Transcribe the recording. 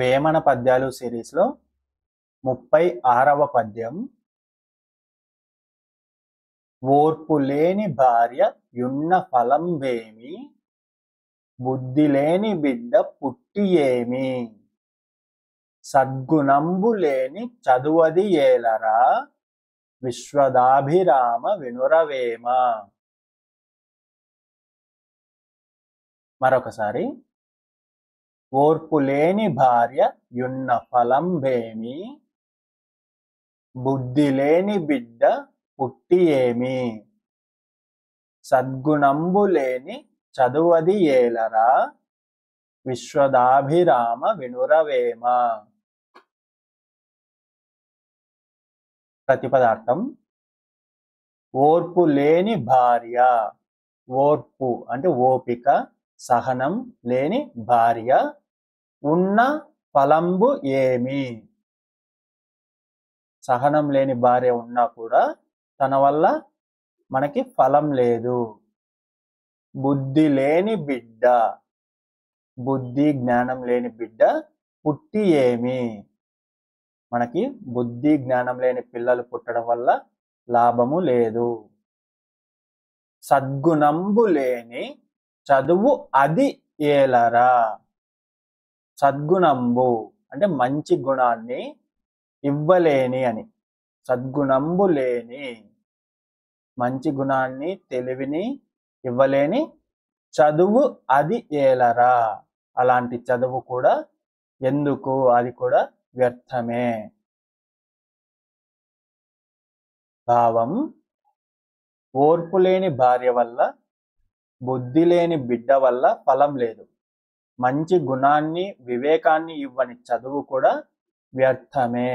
వేమన పద్యాలు సిరీస్లో 36వ పద్యం. ఓర్పులేని భార్య యున్న ఫలంబేమి, బుద్ధిలేని బిడ్డ పుట్టి ఏమి, సద్గుణంబు లేని చదువది ఏలరా, విశ్వదాభిరామ వినురవేమ. మరొకసారి. ఓర్పులేని భార్య యున్న ఫలంబేమి, బుద్ధిలేని బిడ్డ పుట్టి ఏమి, సద్గుణంబు లేని చదువది ఏలరా, విశ్వదాభిరామ వినురవేమ. ప్రతిపదార్థం. ఓర్పు లేని భార్య. ఓర్పు అంటే ఓపిక, సహనం లేని భార్య. ఉన్న ఫలంబు ఏమి. సహనం లేని భార్య ఉన్నా కూడా తన వల్ల మనకి ఫలం లేదు. బుద్ధి లేని బిడ్డ. బుద్ధి జ్ఞానం లేని బిడ్డ పుట్టి ఏమి. మనకి బుద్ధి జ్ఞానం లేని పిల్లలు పుట్టడం వల్ల లాభము లేదు. సద్గుణంబు లేని చదువు అది ఏలరా. సద్గుణంబు అంటే మంచి గుణాన్ని ఇవ్వలేని అని. సద్గుణంబు లేని మంచి గుణాన్ని, తెలివిని ఇవ్వలేని చదువు అది ఏలరా. అలాంటి చదువు కూడా ఎందుకు, అది కూడా వ్యర్థమే. భావం. ఓర్పు లేని భార్య వల్ల, బుద్ధి లేని బిడ్డ వల్ల ఫలం లేదు. మంచి గుణాన్ని, వివేకాన్ని ఇవ్వని చదువు కూడా వ్యర్థమే.